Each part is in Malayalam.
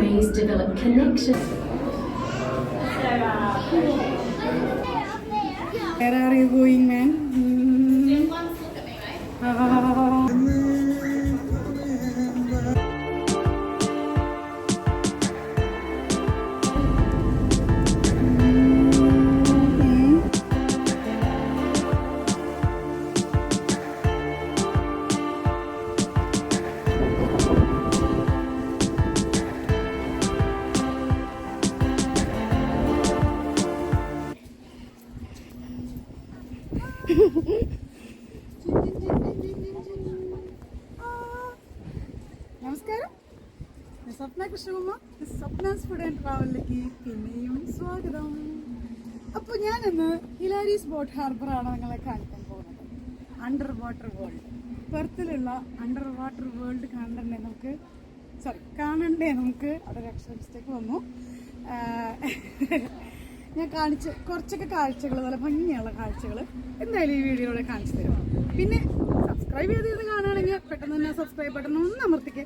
ways develop connections. Where are you going, man? നമസ്കാരം, സ്വപ്ന കൃഷ്ണകുമാർ, സ്വപ്നാസ് ഫുഡ് ആൻഡ് ട്രാവലിലേക്ക് പിന്നെയും സ്വാഗതം. അപ്പോൾ ഞാനിന്ന് ഹിലാരീസ് ബോട്ട് ഹാർബറാണ് നിങ്ങളെ കാണിക്കാൻ പോകുന്നത്. അണ്ടർ വാട്ടർ വേൾഡ്, പെർത്തിലുള്ള അണ്ടർ വാട്ടർ വേൾഡ് കാണണ്ടേ നമുക്ക് അതൊരു അക്ഷര മിസ്റ്റേക്ക് വന്നു. ഞാൻ കുറച്ചൊക്കെ കാഴ്ചകൾ, നല്ല ഭംഗിയുള്ള കാഴ്ചകൾ എന്തായാലും ഈ വീഡിയോയിലൂടെ കാണിച്ചു തരും. പിന്നെ സബ്സ്ക്രൈബ് ചെയ്ത് കാണുകയാണെങ്കിൽ പെട്ടെന്ന് തന്നെ സബ്സ്ക്രൈബ് ബട്ടൺ ഒന്ന് അമർത്തിക്ക്,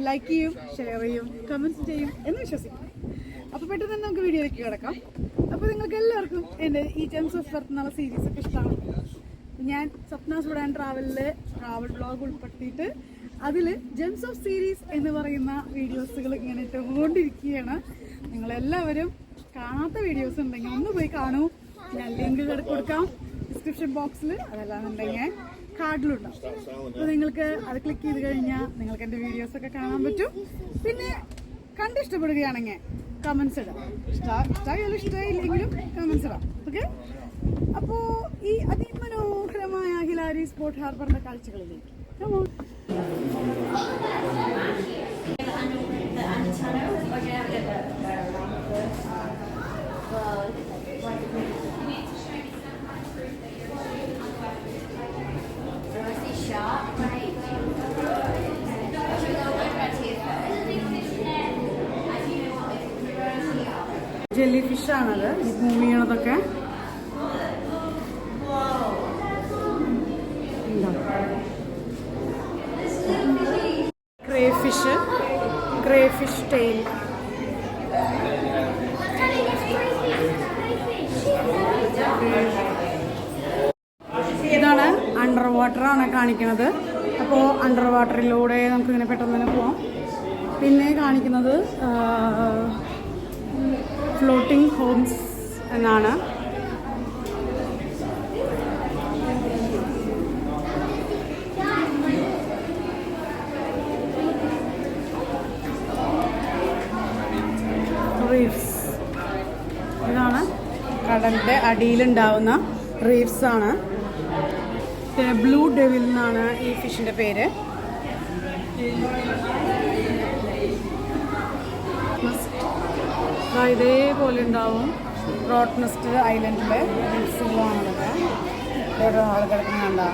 ലൈക്ക് ചെയ്യും, ഷെയർ ചെയ്യും, കമൻറ്റ്സ് ചെയ്യും എന്ന് വിശ്വസിക്കും. അപ്പോൾ പെട്ടെന്ന് തന്നെ നമുക്ക് വീഡിയോയിലേക്ക് കിടക്കാം. അപ്പോൾ നിങ്ങൾക്ക് എല്ലാവർക്കും എൻ്റെ ഈ ജെംസ് ഓഫ് എർത്ത് എന്നുള്ള സീരീസൊക്കെ ഇഷ്ടമാണ്. ഞാൻ Swapna's food and travel vlog ഉൾപ്പെടുത്തിയിട്ട് അതിൽ ജെംസ് ഓഫ് സീരീസ് എന്ന് പറയുന്ന വീഡിയോസുകൾ ഇങ്ങനെ ഇട്ടുകൊണ്ടിരിക്കുകയാണ്. നിങ്ങളെല്ലാവരും കാണാത്ത വീഡിയോസ് ഉണ്ടെങ്കിൽ ഒന്ന് പോയി കാണൂ. ഞാൻ ലിങ്ക് കൊടുക്കാം ഡിസ്ക്രിപ്ഷൻ ബോക്സിൽ, അതല്ലാന്നുണ്ടെങ്കിൽ കാർഡിലുണ്ടാവും. അപ്പോൾ നിങ്ങൾക്ക് അത് ക്ലിക്ക് ചെയ്ത് കഴിഞ്ഞാൽ നിങ്ങൾക്ക് എൻ്റെ വീഡിയോസൊക്കെ കാണാൻ പറ്റും. പിന്നെ ഇഷ്ടപ്പെടുകയാണെങ്കിൽ കമൻസ് ഇടാം. ഇഷ്ടമായാലും ഇഷ്ടമായില്ലെങ്കിലും കമൻസ് ഇടാം. ഓക്കെ, അപ്പോൾ ഈ അതിമനോഹരമായ ഹിലാരി സ്പോർട്ട് ഹാർബറിൻ്റെ കാഴ്ചകളിലേക്ക് ജെല്ലി ഫിഷാണത് മൂവ് ചെയ്യണതൊക്കെ. Crayfish tail. ഇതാണ് അണ്ടർ വാട്ടറാണ് കാണിക്കുന്നത്. അപ്പോൾ അണ്ടർ വാട്ടറിലൂടെ നമുക്കിങ്ങനെ പെട്ടെന്ന് തന്നെ പോവാം. പിന്നെ കാണിക്കുന്നത് ഫ്ലോട്ടിംഗ് ഹോംസ് എന്നാണ്. റീഫ്സ്, ഇതാണ് കടലിൻ്റെ അടിയിലുണ്ടാവുന്ന റീഫ്സ് ആണ്. പിന്നെ ബ്ലൂ ഡെവിൽ എന്നാണ് ഈ ഫിഷിൻ്റെ പേര്. ഇതേപോലെ ഉണ്ടാവും റോട്ട്നെസ്റ്റ് ഐലൻഡിലെ റീഫ്സുകളാണതൊക്കെ. ഓരോ ആൾ കിടക്കുന്നുണ്ടോ?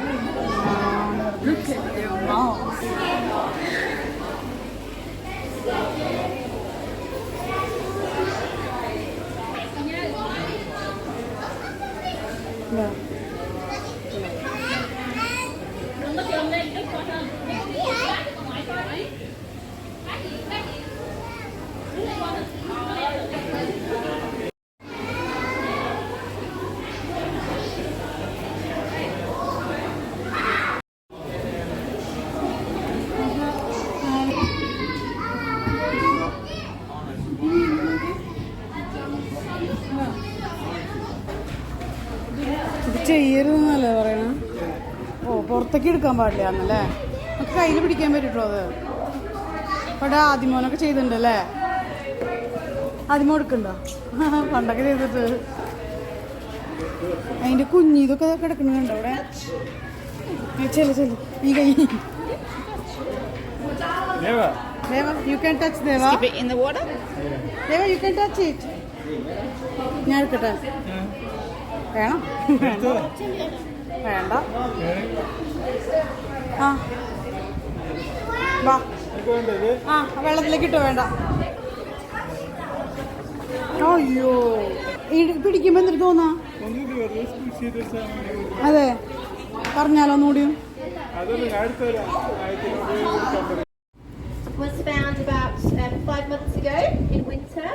ചെയ്യരുതെന്നല്ലേ പറയണം. പുറത്തേക്ക് എടുക്കാൻ പാടില്ല എന്നല്ലേ. നമുക്ക് കയ്യിൽ പിടിക്കാൻ പറ്റുമോ അത്? ഇവിടെ ആദ്യമോനൊക്കെ ചെയ്തിട്ടുണ്ടല്ലേ. ആദ്യമോ എടുക്കണ്ടോ? പണ്ടൊക്കെ ചെയ്തിട്ട് അതിൻ്റെ കുഞ്ഞിതൊക്കെ കിടക്കുന്നുണ്ടോ അവിടെ? ചെല്ലു ഈ കൈ. Deva, you can touch Deva. Keep it in the water. Deva, you can touch it. ഞാൻ എടുക്കട്ടെ? വേണം? വേണ്ട. വെള്ളത്തിലേക്ക് ഇട്ടോ? വേണ്ട. അയ്യോ, പിടിക്കുമ്പോ എന്തൊരു തോന്നാ? അതെ, പറഞ്ഞാലോ ഒന്നുകൂടിയും. was found about 5 months ago in winter.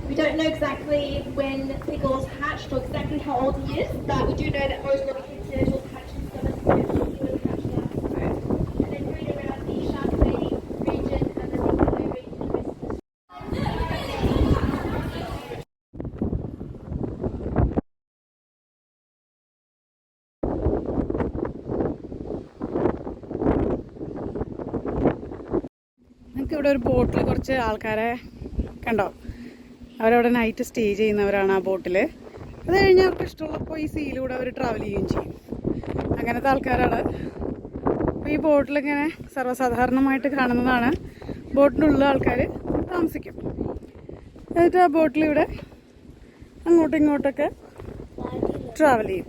We don't know exactly when Pickles hatched or exactly how old he is, but we do know that most lobsterhead turtles hatch in summer, so he would hatch last summer. And then breed around the Shark Bay region and the Nicolau region of Western. നിങ്ങൾക്ക് ഇവിടെ ഒരു ബോട്ടിൽ കുറച്ച് ആൾക്കാരെ കണ്ടോ? അവരവിടെ നൈറ്റ് സ്റ്റേ ചെയ്യുന്നവരാണ് ആ ബോട്ടിൽ. അത് കഴിഞ്ഞ് അവർക്ക് ഇഷ്ടമുള്ളപ്പോൾ ഈ സീയിലൂടെ അവർ ട്രാവൽ ചെയ്യുകയും ചെയ്യും. അങ്ങനത്തെ ആൾക്കാരാണ്. അപ്പോൾ ഈ ബോട്ടിലിങ്ങനെ സർവ്വസാധാരണമായിട്ട് കാണുന്നതാണ്. ബോട്ടിലുള്ള ആൾക്കാർ താമസിക്കും. എന്നിട്ട് ആ ബോട്ടിലിവിടെ അങ്ങോട്ടും ഇങ്ങോട്ടൊക്കെ ട്രാവൽ ചെയ്യും.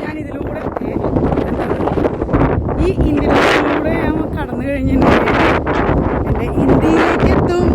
ഞാനിതിലൂടെ ഈ ഇന്ത്യൻ ഓഷനിലൂടെ ഞാൻ കടന്നു കഴിഞ്ഞിട്ടുണ്ടെങ്കിൽ എൻ്റെ ഇന്ത്യയിലേക്ക് എത്തും.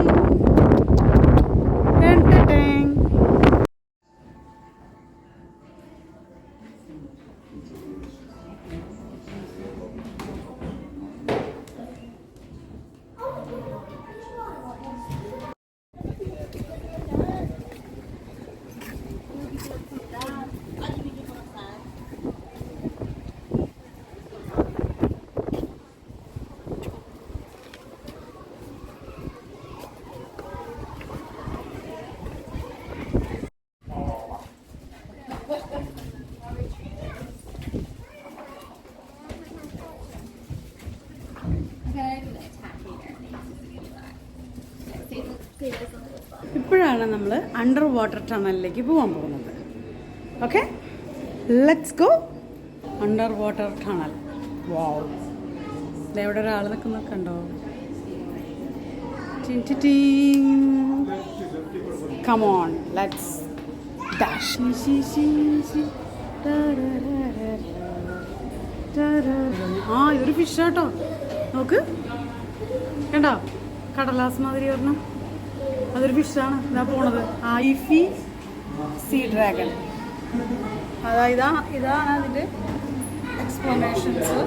ഇപ്പോഴാണ് നമ്മൾ അണ്ടർ വാട്ടർ ടണലിലേക്ക് പോകാൻ പോകുന്നത്. Okay, let's go. Under water tunnel. Wow, ഇവിടെ ഒരാൾ നിൽക്കുന്നൊക്കെ കണ്ടോ? Come on, let's dash. ഇതൊരു ഫിഷ് ആട്ടോ. നോക്ക്, കണ്ടോ? കടലാസ് മാതിരി ഒരെണ്ണം. അതൊരു ഫിഷാണ്. ഇതാ പോണത് ഐഫി സീ ഡ്രാഗൺ. ഇതാണ് അതിൻ്റെ explanations.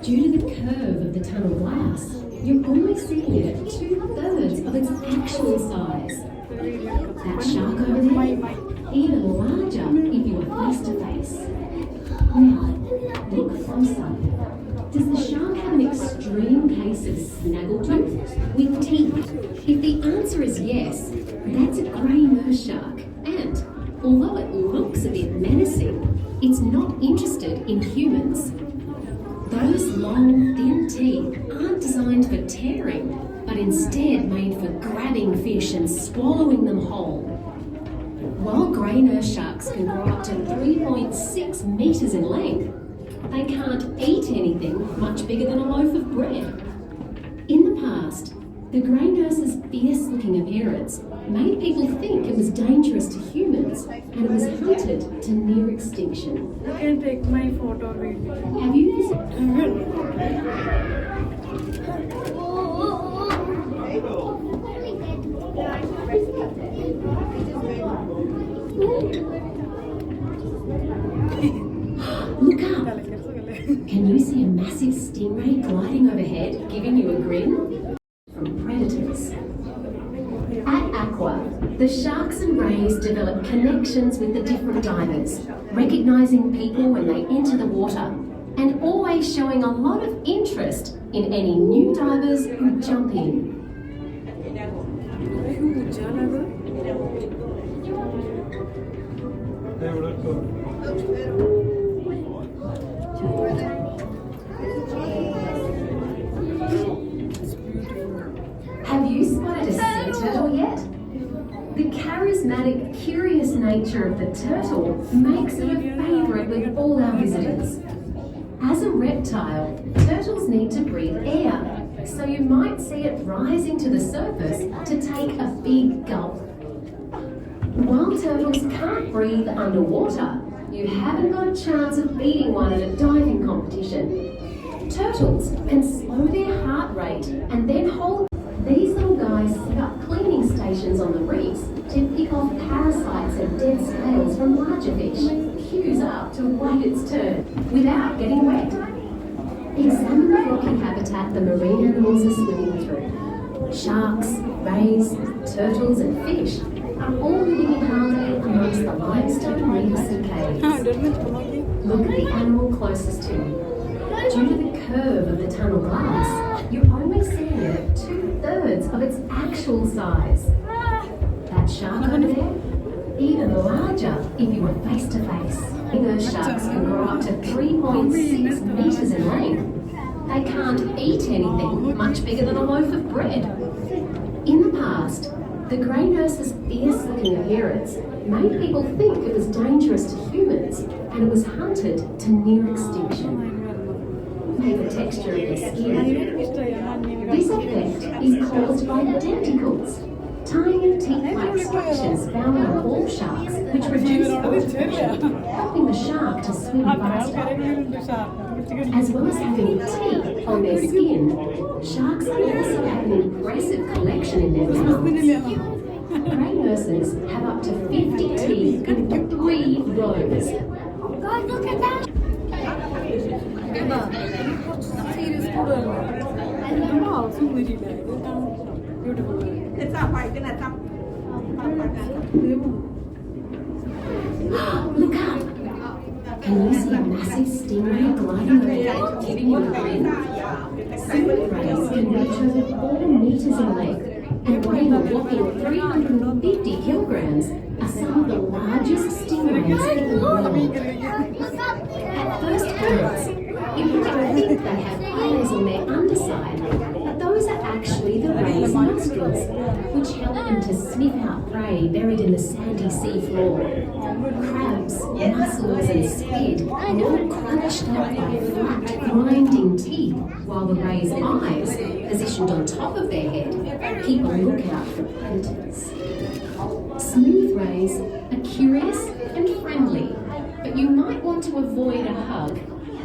Due to the curve of the tunnel glass, you're only seeing it at 2/3 of its actual size. That shark over there, even larger if you were face to face. Now, look closer. Does the shark have an extreme case of snaggletooth with teeth? If the answer is yes, that's a grey nurse shark. And although it looks a bit menacing, it's not interested in humans. Those long, thin teeth aren't designed for tearing, but instead made for grabbing fish and swallowing them whole. While grey nurse sharks can grow up to 3.6 metres in length, they can't eat anything much bigger than a loaf of bread. In the past, the grey nurse's fierce-looking appearance made people think it was dangerous to humans, and it was hunted to near extinction. You can take my photo video. Have you Look up! Can you see a massive stingray gliding overhead, giving you a grin? From predators. At Aqua, the sharks and rays develop connections with the different divers, recognising people when they enter the water, and always showing a lot of interest in any new divers who jump in. Have you spotted a sea turtle yet? The charismatic, curious nature of the turtle makes it a favourite with all our visitors. As a reptile, turtles need to breathe air, so you might see it rising to the surface to take a big gulp. While turtles can't breathe underwater, you haven't got a chance of beating one at a diving competition. Turtles can slow their heart rate and then hold. These little guys set up cleaning stations crustaceans on the reefs to pick off parasites and dead scales from larger fish, queues up to wait its turn without getting wet. Examine the rocky habitat the marine animals are swimming through. Sharks, rays, turtles and fish are all living in harmony amongst the limestone reefs and caves. Look at the animal closest to you. Due to the curve of the tunnel glass, you're only seeing it 2/3 of its actual size. That shark over there, even larger if you were face to face. Those sharks can grow up to 3.6 metres in length. They can't eat anything much bigger than a loaf of bread. In the past, the grey nurse's fierce-looking appearance made people think it was dangerous to humans and it was hunted to near extinction. The texture of the skin. This effect is caused by denticles, tiny teeth-like structures found on all sharks, which reduce body pressure, helping the shark to swim faster. As well as having teeth on their skin, sharks also have an impressive collection in their mouths. Grey nurses have up to 50 teeth in 3 rows. God, look at that! Look up! Can you see a massive stingray gliding overhead, giving you a grin? Smooth rays can reach over 4 metres in length and weigh a whopping 350 kilograms, are some of the largest stingrays in the world. At first glance, you might think they have eyes on their underside, but those are actually the rays' nostrils, which help them to sniff out prey buried in the sandy sea floor. Crabs, mussels and squid are all crunched up by flat, grinding teeth, while the rays' eyes, positioned on top of their head, keep a lookout for predators. Smooth rays are curious and friendly, but you might want to avoid a hug.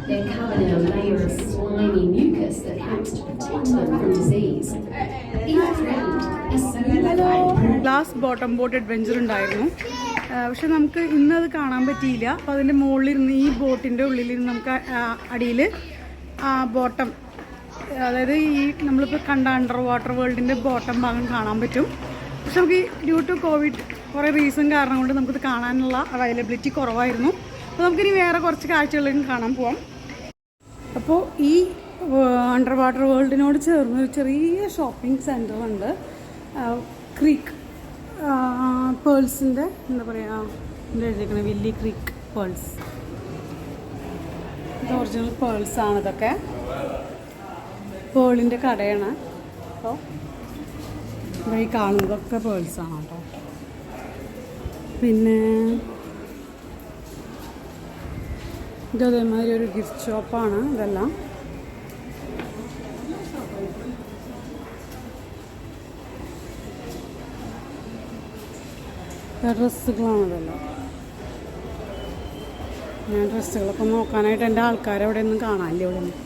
They're covered in a layer of slimy mucus that helps to protect them from disease. If threatened, a smooth ray. Glass bottom boat adventure ഉണ്ടായിരുന്നു. പക്ഷെ നമുക്ക് ഇന്നത് കാണാൻ പറ്റിയില്ല. അപ്പോൾ അതിൻ്റെ മുകളിലിരുന്ന് ഈ ബോട്ടിൻ്റെ ഉള്ളിലിരുന്ന് നമുക്ക് അടിയിൽ ബോട്ടം, അതായത് ഈ നമ്മളിപ്പോൾ കണ്ട അണ്ടർ വാട്ടർ വേൾഡിൻ്റെ ബോട്ടം ഭാഗം കാണാൻ പറ്റും. പക്ഷെ നമുക്ക് ഡ്യൂ ടു കോവിഡ് കുറേ റീസൺ കാരണം കൊണ്ട് നമുക്കിത് കാണാനുള്ള അവൈലബിലിറ്റി കുറവായിരുന്നു. അപ്പോൾ നമുക്കിനി വേറെ കുറച്ച് കാഴ്ചകളിലും കാണാൻ പോവാം. അപ്പോൾ ഈ അണ്ടർ വാട്ടർ വേൾഡിനോട് ചേർന്ന് ഒരു ചെറിയ ഷോപ്പിംഗ് സെൻറ്റർ ഉണ്ട്. ക്രീക്ക് പേൾസിൻ്റെ എന്താ പറയുക, എന്താ എഴുതിയിരിക്കുന്നത്, വില്ലി ക്രീക്ക് പേൾസ്. ഇത് ഒറിജിനൽ പേൾസാണ്. ഇതൊക്കെ പേളിൻ്റെ കടയാണ്. അപ്പോൾ ഈ കാണുന്നതൊക്കെ പേൾസാണ് കേട്ടോ. പിന്നെ ഇതേമാതിരി ഒരു ഗിഫ്റ്റ് ഷോപ്പാണ് ഇതെല്ലാം. ഡ്രസ്സുകളാണ് ഇതെല്ലാം. ഞാൻ ഡ്രസ്സുകളൊക്കെ നോക്കാനായിട്ട് എൻ്റെ ആൾക്കാരെ അവിടെ ഒന്നും കാണാനില്ല. ഇവിടെ ഒന്നും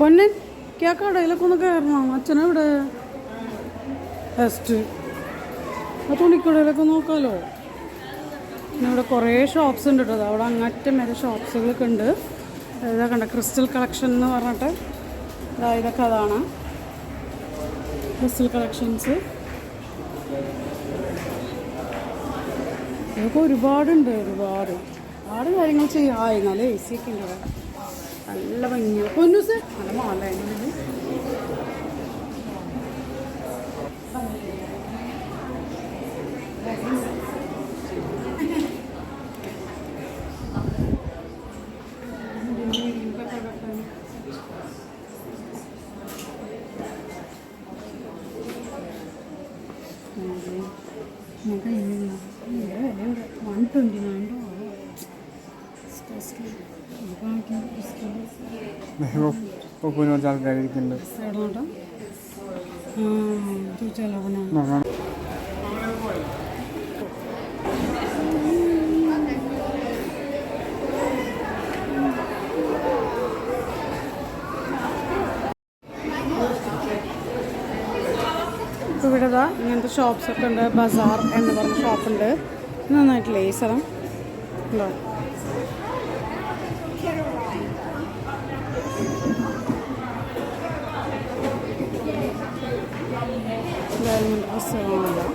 പൊന്നൻ ആ കടയിലൊക്കെ ഒന്ന് കയറണം. അച്ഛനെവിടെ ഫസ്റ്റ് ആ തുണിക്കടയിലൊക്കെ നോക്കാമല്ലോ. പിന്നെ ഇവിടെ കുറേ ഷോപ്സ് ഉണ്ട് കേട്ടോ. അവിടെ അങ്ങറ്റം വരെ ഷോപ്സുകളൊക്കെ ഉണ്ട്. ഇതാ കണ്ട ക്രിസ്റ്റൽ കളക്ഷൻ എന്ന് പറഞ്ഞിട്ട് ഇതൊക്കെ അതാണ് ക്രിസ്റ്റൽ കളക്ഷൻസ്. ഇതൊക്കെ ഒരുപാടുണ്ട്, ഒരുപാട് കാര്യങ്ങൾ ചെയ്യാം. നല്ല എ സി ഒക്കെ ഉണ്ട്. നല്ല ഭംഗിയാണ്. പൊന്നൂസ് നല്ല മാലായിരുന്നു. ആൾക്കാരിക്കുന്നുണ്ട്. അങ്ങനത്തെ ഷോപ്സൊക്കെ ഉണ്ട്. ബസാർ എന്ന് പറഞ്ഞ ഷോപ്പുണ്ട്. നന്നായിട്ടില്ലേ ഈ സ്ഥലം ഉണ്ടോ? ഡ്രസ്സുകളാണല്ലോ.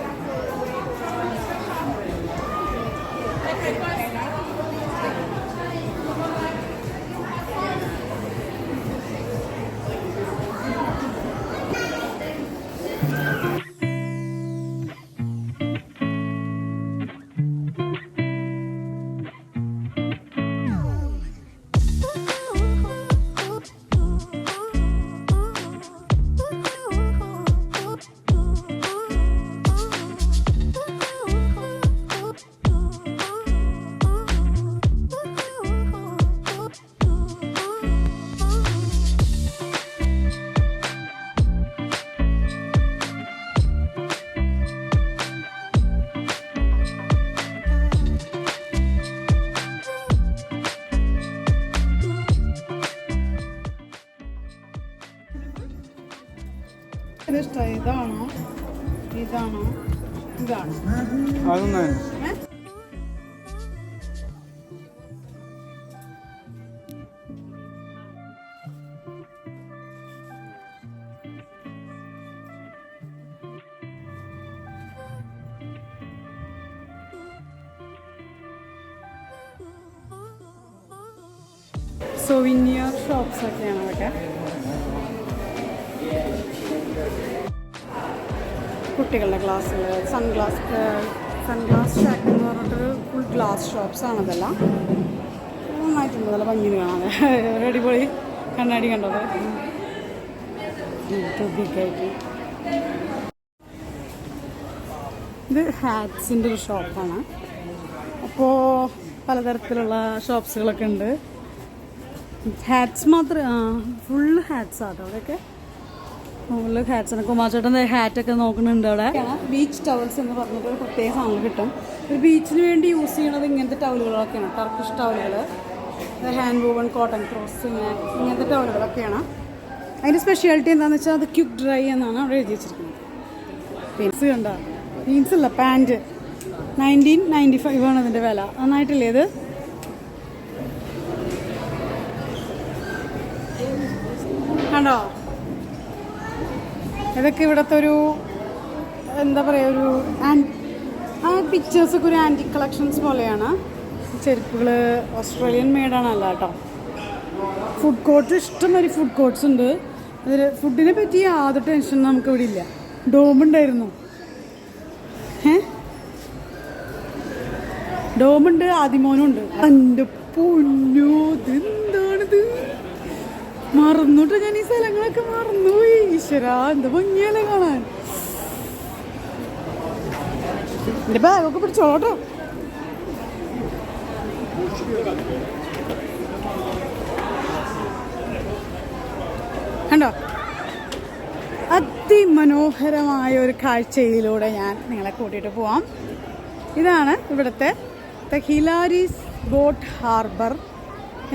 ഇഷ്ടമായി. ഇതാണോ ഇതാണോ ഇതാണോ? സൊവിനിയർ ഷോപ്സ് ഒക്കെയാണ് അതൊക്കെ. കുട്ടികളുടെ ഗ്ലാസ്സുകൾ, സൺഗ്ലാസ് ഷാക്ക് എന്ന് പറഞ്ഞിട്ടൊരു ഫുൾ ഗ്ലാസ് ഷോപ്സാണ് അതെല്ലാം. നന്നായിട്ടുണ്ട്, നല്ല ഭംഗിയിൽ കാണാൻ. ഒരു അടിപൊളി കണ്ണാടി കണ്ടത് ബിഗായിട്ട്. ഇത് ഹാറ്റ്സിൻ്റെ ഒരു ഷോപ്പാണ്. അപ്പോൾ പലതരത്തിലുള്ള ഷോപ്സുകളൊക്കെ ഉണ്ട്. ഹാറ്റ്സ് മാത്രമേ ഫുള്ള് ഹാറ്റ്സ് ആട്ടോ അവിടെയൊക്കെ. ഫുള്ള് ഹാറ്റ്സാണ്. കുമാർച്ചേട്ടൻ്റെ ഹാറ്റൊക്കെ നോക്കുന്നുണ്ട് അവിടെ. ബീച്ച് ടവൽസ് എന്ന് പറഞ്ഞിട്ട് ഒരു പ്രത്യേക സാധനം കിട്ടും. ഒരു ബീച്ചിന് വേണ്ടി യൂസ് ചെയ്യണത് ഇങ്ങനത്തെ ടവലുകളൊക്കെയാണ്. ടർക്കിഷ് ടവലുകൾ, ഹാൻഡ് വൂവൺ കോട്ടൺ ക്രോസ്, ഇങ്ങനത്തെ ടവലുകളൊക്കെയാണ്. അതിൻ്റെ സ്പെഷ്യാലിറ്റി എന്താണെന്ന് വെച്ചാൽ അത് ക്വിക്ക് ഡ്രൈ എന്നാണ് അവിടെ എഴുതി വെച്ചിരിക്കുന്നത്. ജീൻസ് കണ്ടോ? ജീൻസ് അല്ല, പാൻറ്റ്. 1995 ആണ് ഇതിൻ്റെ വില. നന്നായിട്ടില്ലേ ഇത്? കണ്ടോ? ഇതൊക്കെ ഇവിടുത്തെ ഒരു എന്താ പറയുക, ഒരു ആ പിക്ചേഴ്സൊക്കെ ഒരു ആൻറ്റിക് കളക്ഷൻസ് പോലെയാണ്. ചെരുപ്പുകൾ ഓസ്ട്രേലിയൻ മെയ്ഡാണ് അല്ല കേട്ടോ. ഫുഡ് കോർട്ട്, ഇഷ്ടംമാതിരി ഫുഡ് കോർട്ട്സ് ഉണ്ട്. അതിൽ ഫുഡിനെ പറ്റി യാതൊരു ടെൻഷൻ നമുക്ക് ഇവിടെ ഇല്ല. ഡോമുണ്ടായിരുന്നു, ഡോമുണ്ട്, ആദിമോനുണ്ട്. എൻ്റെ പൊന്നോ, ഇതെന്താണിത്? മറന്നുട്ടോ ഞാൻ, ഈ സ്ഥലങ്ങളൊക്കെ മറന്നുപോയി. ഈശ്വരാ, എന്താ ഭംഗിയല്ലേ കാണാൻ. എൻ്റെ ബാഗൊക്കെ പിടിച്ചോട്ടോ. കണ്ടോ? അതിമനോഹരമായ ഒരു കാഴ്ചയിലൂടെ ഞാൻ നിങ്ങളെ കൂട്ടിയിട്ട് പോവാം. ഇതാണ് ഇവിടുത്തെ ഹിലാരീസ് ബോട്ട് ഹാർബർ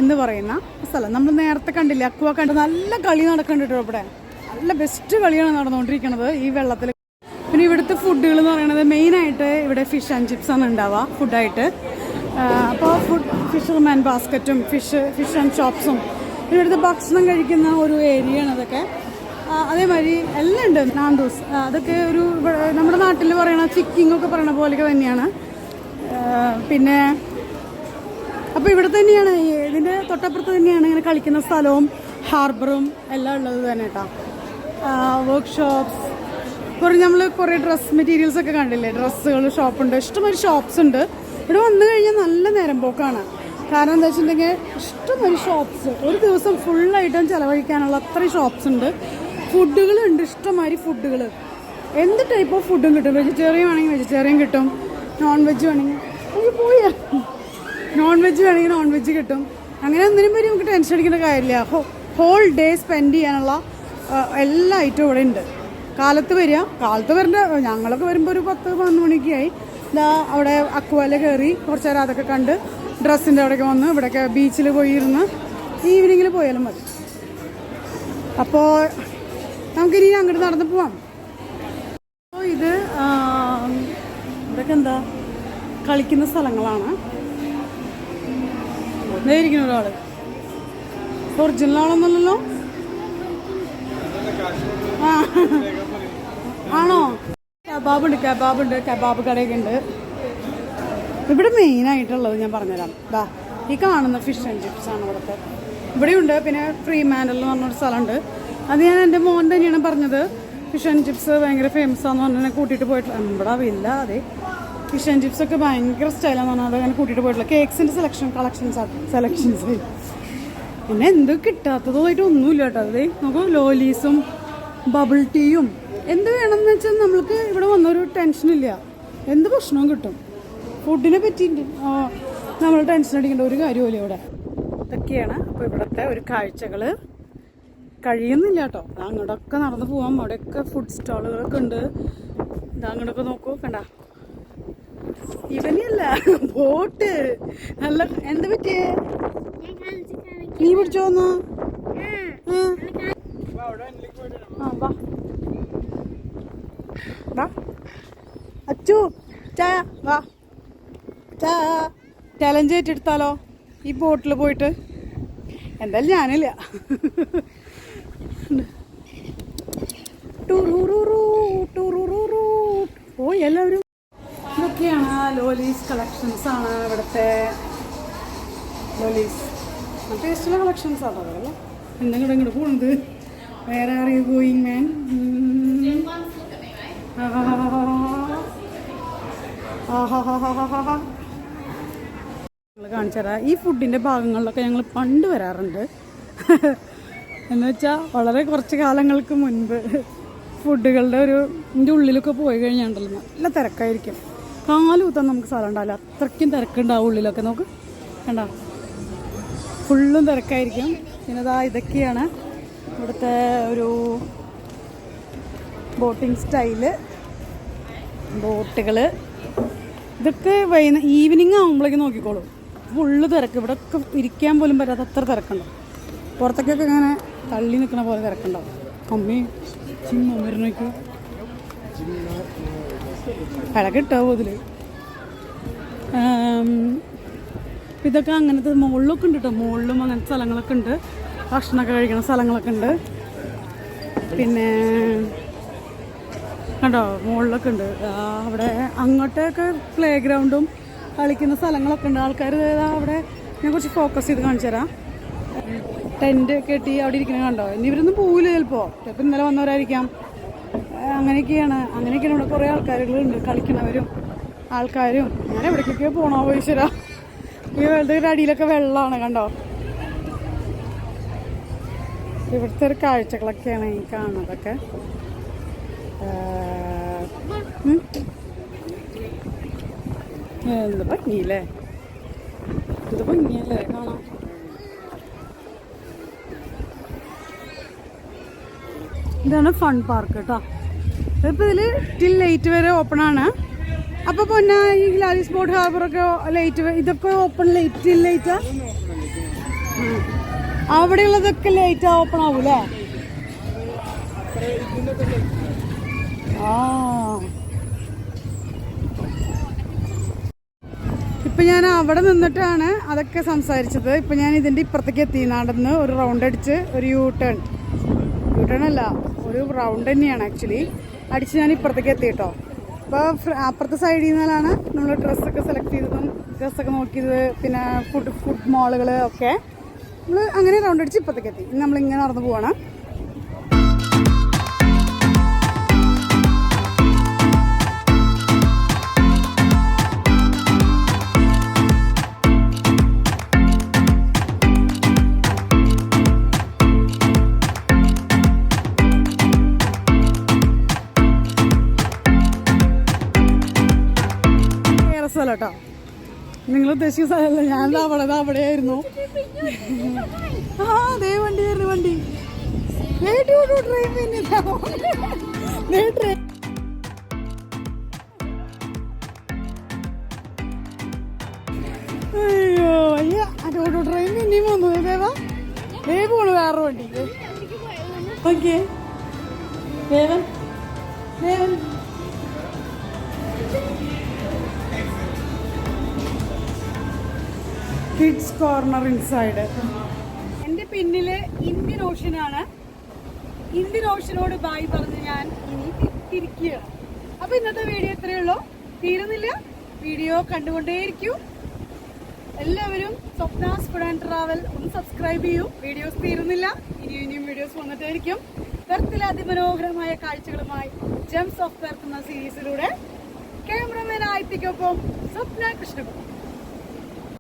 എന്ന് പറയുന്ന സ്ഥലം. നമ്മൾ നേരത്തെ കണ്ടില്ലേ, അക്വ കണ്ട് നല്ല കളി നടക്കുന്നുണ്ട് ഇവിടെ. നല്ല ബെസ്റ്റ് കളിയാണ് നടന്നുകൊണ്ടിരിക്കുന്നത് ഈ വെള്ളത്തിൽ. പിന്നെ ഇവിടുത്തെ ഫുഡുകൾ എന്ന് പറയുന്നത് മെയിനായിട്ട് ഇവിടെ ഫിഷ് ആൻഡ് ചിപ്സാണ് ഉണ്ടാവുക ഫുഡായിട്ട്. അപ്പോൾ ഫിഷർമാൻ ബാസ്ക്കറ്റും ഫിഷ് ആൻഡ് ചോപ്സും ഇവിടുത്തെ ഭക്ഷണം കഴിക്കുന്ന ഒരു ഏരിയയാണ് അതൊക്കെ. അതേമാതിരി എല്ലാം ഉണ്ട്. നാന്തൂസ് അതൊക്കെ ഒരു നമ്മുടെ നാട്ടിൽ പറയണ ചിക്കിങ്ങൊക്കെ പറയണ പോലെയൊക്കെ തന്നെയാണ്. പിന്നെ അപ്പോൾ ഇവിടെ തന്നെയാണ്, ഇതിൻ്റെ തൊട്ടപ്പുറത്ത് തന്നെയാണ് ഇങ്ങനെ കളിക്കുന്ന സ്ഥലവും ഹാർബറും എല്ലാം ഉള്ളത് തന്നെ കേട്ടോ. വർക്ക്ഷോപ്സ്, നമ്മൾ കുറേ ഡ്രസ് മെറ്റീരിയൽസ് ഒക്കെ കണ്ടില്ലേ, ഡ്രസ്സുകൾ ഷോപ്പുണ്ട്, ഇഷ്ടംമാതിരി ഷോപ്സ് ഉണ്ട്. ഇവിടെ വന്നു കഴിഞ്ഞാൽ നല്ല നേരം പോക്കാണ്. കാരണം എന്താ വെച്ചിട്ടുണ്ടെങ്കിൽ ഇഷ്ടംമാതിരി ഷോപ്സ്, ഒരു ദിവസം ഫുള്ളായിട്ടും ചിലവഴിക്കാനുള്ള അത്രയും ഷോപ്സ് ഉണ്ട്. ഫുഡുകളുണ്ട്, ഇഷ്ടംമാതിരി ഫുഡുകൾ, എന്ത് ടൈപ്പ് ഓഫ് ഫുഡും കിട്ടും. വെജിറ്റേറിയൻ വേണമെങ്കിൽ വെജിറ്റേറിയൻ കിട്ടും, നോൺ വെജ് വേണമെങ്കിൽ നോൺ വെജ് കിട്ടും. അങ്ങനെ ഒന്നിനും വരെ നമുക്ക് ടെൻഷൻ അടിക്കേണ്ട കാര്യമില്ല. ഹോൾ ഡേ സ്പെൻഡ് ചെയ്യാനുള്ള എല്ലാ ഐറ്റവും ഇവിടെ ഉണ്ട്. കാലത്ത് വരേണ്ട ഞങ്ങളൊക്കെ വരുമ്പോൾ ഒരു 10-11 മണിയൊക്കെ ആയി. ഇതാ അവിടെ അക്വയിൽ കയറി കുറച്ച് നേരം അതൊക്കെ കണ്ട് ഡ്രസ്സിൻ്റെ അവിടെയൊക്കെ വന്ന് ഇവിടെയൊക്കെ ബീച്ചിൽ പോയിരുന്ന് ഈവനിങ്ങിൽ പോയാലും മതി. അപ്പോൾ നമുക്കിനി അങ്ങോട്ട് നടന്ന് പോവാം. ഇത് ഇതൊക്കെ എന്താ കളിക്കുന്ന സ്ഥലങ്ങളാണ്. ഇതായിരിക്കും ഒരാള് ഒറിജിനൽ ആളൊന്നുമല്ലല്ലോ. ആണോ? കബാബുണ്ട്, കബാബ് കടയൊക്കെ ഉണ്ട് ഇവിടെ. മെയിനായിട്ടുള്ളത് ഞാൻ പറഞ്ഞുതരാം. ഈ കാണുന്ന ഫിഷ് ആൻഡ് ചിപ്സ് ആണ് ഇവിടുത്തെ. ഇവിടെയുണ്ട്. പിന്നെ ഫ്രീ മാൻഡൽ എന്ന് പറഞ്ഞൊരു സ്ഥലമുണ്ട്. അത് ഞാൻ എൻ്റെ മോൻ തന്നെയാണ് പറഞ്ഞത്. ഫിഷ് ആൻഡ് ചിപ്സ് ഭയങ്കര ഫേമസ് ആണെന്ന് പറഞ്ഞാൽ കൂട്ടിയിട്ട് പോയിട്ടുള്ള ഇവിടെ ഇല്ല. അതെ, ഫിഷ് ആൻഡ് ചിപ്സ് ഒക്കെ ഭയങ്കര സ്റ്റൈലാന്ന് പറഞ്ഞാൽ അത് അങ്ങനെ കൂട്ടിയിട്ട് പോയിട്ടുള്ള കേക്ക്സിൻ്റെ സെലക്ഷൻസ്. പിന്നെ എന്ത് കിട്ടാത്തതായിട്ട് ഒന്നുമില്ല കേട്ടോ. അതെ നമുക്ക് ലോലീസും ബബിൾ ടീയും എന്ത് വേണമെന്ന് വെച്ചാൽ നമ്മൾക്ക് ഇവിടെ വന്നൊരു ടെൻഷനില്ല. എന്ത് ഭക്ഷണവും കിട്ടും. ഫുഡിനെ പറ്റിയിട്ട് നമ്മൾ ടെൻഷൻ അടിക്കേണ്ട ഒരു കാര്യമില്ല ഇവിടെ. ഇതൊക്കെയാണ് അപ്പോൾ ഇവിടുത്തെ ഒരു കാഴ്ചകൾ. കഴിയുന്നില്ല കേട്ടോ. അങ്ങോട്ടൊക്കെ നടന്നു പോവാം. അവിടെയൊക്കെ ഫുഡ് സ്റ്റാളുകളൊക്കെ ഉണ്ട്. അങ്ങോട്ടൊക്കെ നോക്കൂ, കണ്ട ഇവനെയല്ല ബോട്ട്. നല്ല എന്താ പറ്റിയേ? നീ പിടിച്ചോന്നു. അച്ചു ചായ വാ. ചലഞ്ച് ഏറ്റെടുത്താലോ ഈ ബോട്ടിൽ പോയിട്ട്? എന്തായാലും ഞാനില്ല. പോയി എല്ലാവരും. ഇതൊക്കെയാണ് ലോലീസ് കളക്ഷൻസ് ആണ് ഇവിടുത്തെ. ലോലീസ് ടേസ്റ്റുള്ള കളക്ഷൻസ് ആണോ അതല്ലേ? എന്തെങ്കിലും ഇങ്ങോട്ട് പോകുന്നത്? വേറെ ആർ യു ഗോയിങ് മാൻ? കാണിച്ചു തരാം. ഈ ഫുഡിൻ്റെ ഭാഗങ്ങളിലൊക്കെ ഞങ്ങൾ പണ്ട് വരാറുണ്ട്. എന്ന് വെച്ചാൽ വളരെ കുറച്ച് കാലങ്ങൾക്ക് മുൻപ് ഫുഡുകളുടെ ഇതിൻ്റെ ഉള്ളിലൊക്കെ പോയി കഴിഞ്ഞാണ്ടല്ലോ നല്ല തിരക്കായിരിക്കും. കാലുകുത്താൻ നമുക്ക് സ്ഥലം ഉണ്ടാവില്ല. അത്രയ്ക്കും തിരക്കുണ്ടാവും ഉള്ളിലൊക്കെ. നോക്ക് കണ്ടോ, ഫുള്ളും തിരക്കായിരിക്കും. പിന്നെ ഇതൊക്കെയാണ് ഇവിടുത്തെ ഒരു ബോട്ടിംഗ് സ്റ്റൈല്. ബോട്ടുകൾ ഇതൊക്കെ ഈവനിങ് ആകുമ്പോഴേക്കും നോക്കിക്കോളൂ. ഫുള്ള് തിരക്ക്. ഇവിടെ ഒക്കെ ഇരിക്കാൻ പോലും പറ്റാത്ത അത്ര തിരക്കുണ്ടാവും. പുറത്തേക്കൊക്കെ ഇങ്ങനെ തള്ളി നിൽക്കുന്ന പോലെ തിരക്കുണ്ടാവും. അമ്മി ചിമ്മരുന്നേക്ക് ഇടക്കിട്ടാവും അതിൽ. ഇതൊക്കെ അങ്ങനത്തെ മുകളിലൊക്കെ ഉണ്ട് കേട്ടോ. മുകളിലും അങ്ങനത്തെ സ്ഥലങ്ങളൊക്കെ ഉണ്ട്. ഭക്ഷണമൊക്കെ കഴിക്കുന്ന സ്ഥലങ്ങളൊക്കെ ഉണ്ട്. പിന്നെ കണ്ടോ മുകളിലൊക്കെ ഉണ്ട്. അവിടെ അങ്ങോട്ടൊക്കെ പ്ലേ ഗ്രൗണ്ടും കളിക്കുന്ന സ്ഥലങ്ങളൊക്കെ ഉണ്ട്. ആൾക്കാർ അവിടെ ഞാൻ കുറച്ച് ഫോക്കസ് ചെയ്ത് കാണിച്ചു തരാം. ടെൻറ്റ് കെട്ടി അവിടെ ഇരിക്കുന്നത് കണ്ടോ. ഇനി ഇവരൊന്നും പോവില്ല ചിലപ്പോൾ. ചിലപ്പോൾ ഇന്നലെ വന്നവരായിരിക്കാം. അങ്ങനെയൊക്കെയാണ് ഇവിടെ കുറേ ആൾക്കാരുകളുണ്ട്. കളിക്കുന്നവരും ആൾക്കാരും. ഞാൻ എവിടേക്കൊക്കെ പോകണോ ഈശ്വരാ. ഈ വെള്ളത്തിൻ്റെ അടിയിലൊക്കെ വെള്ളമാണ് കണ്ടോ. ഇവിടുത്തെ ഒരു കാഴ്ചകളൊക്കെയാണ് ഈ കാണുന്നതൊക്കെ. എന്ത് ഭംഗിയില്ലേ, ഇത് ഭംഗിയല്ലേ കാണാം. ഇതാണ് ഫൺ പാർക്ക് കേട്ടോ. ഇപ്പം ഇതിൽ ടിൽ 8 വരെ ഓപ്പൺ ആണ്. അപ്പോൾ പിന്നെ ഈ ഗ്ലാലി സ്പോർട്ട് ഹാർബറൊക്കെ ലൈറ്റ് ഇതൊക്കെ ഓപ്പൺ ടിൽ 8. അവിടെയുള്ളതൊക്കെ ലൈറ്റ് ഓപ്പൺ ആവൂലേ? ഇപ്പം ഞാൻ അവിടെ നിന്നിട്ടാണ് അതൊക്കെ സംസാരിച്ചത്. ഇപ്പം ഞാൻ ഇതിൻ്റെ ഇപ്പുറത്തേക്ക് എത്തി. നടന്ന് ഒരു റൗണ്ട് അടിച്ച് ഒരു യൂ ടേൺ അല്ല, ഒരു റൗണ്ട് തന്നെയാണ് ആക്ച്വലി അടിച്ച് ഞാൻ ഇപ്പുറത്തേക്ക് എത്തി കേട്ടോ. അപ്പോൾ അപ്പുറത്തെ സൈഡിൽ നിന്നാണ് നമ്മൾ ഡ്രസ്സൊക്കെ സെലക്ട് ചെയ്തതും ഡ്രസ്സൊക്കെ നോക്കിയത്. പിന്നെ ഫുഡ് മാളുകൾ ഒക്കെ നമ്മൾ അങ്ങനെ റൗണ്ട് അടിച്ച് ഇപ്പുറത്തേക്ക് എത്തി. നമ്മളിങ്ങനെ നടന്ന് പോവാണ്. സ്ഥലട്ടോ, നിങ്ങൾ ഉദ്ദേശിക്കുന്ന സ്ഥലമല്ല. ഞാൻ അവിടെയായിരുന്നു. അതേ വണ്ടി വരുന്നു. വണ്ടി ട്രെയിൻ പിന്നെ ട്രെയിൻ. അയ്യോ അയ്യ അതോടോ ട്രെയിൻ പിന്നെയും വന്നു. ദേവാ ദേ പോണു വേറെ വണ്ടി. ഓക്കെ ദേവൻ ദേവൻ കിഡ്സ് കോർണർ ഇൻസൈഡ്. എൻ്റെ പിന്നില് ഇന്ത്യൻ ഓഷ്യനാണ്. ഇന്ത്യൻ ഓഷ്യനോട് ബായ് പറഞ്ഞ് ഞാൻ ഇനി തിരിക്കുകയാണ്. അപ്പൊ ഇന്നത്തെ വീഡിയോ ഇത്രയേ ഉള്ളൂ. തീരുന്നില്ല, വീഡിയോ കണ്ടുകൊണ്ടേയിരിക്കും. എല്ലാവരും സ്വപ്നാസ് ഫുഡ് ആൻഡ് ട്രാവൽ ഒന്ന് സബ്സ്ക്രൈബ് ചെയ്യൂ. വീഡിയോസ് തീരുന്നില്ല, ഇനിയും വീഡിയോസ് വന്നിട്ടായിരിക്കും. പെർത്തിലെ അതിമനോഹരമായ കാഴ്ചകളുമായി ജെംസ് ഓഫ് പെർത്ത് എന്ന സീരീസിലൂടെ ക്യാമറമാൻ ആയിത്തിക്കൊപ്പം സ്വപ്ന കൃഷ്ണകുമാർ.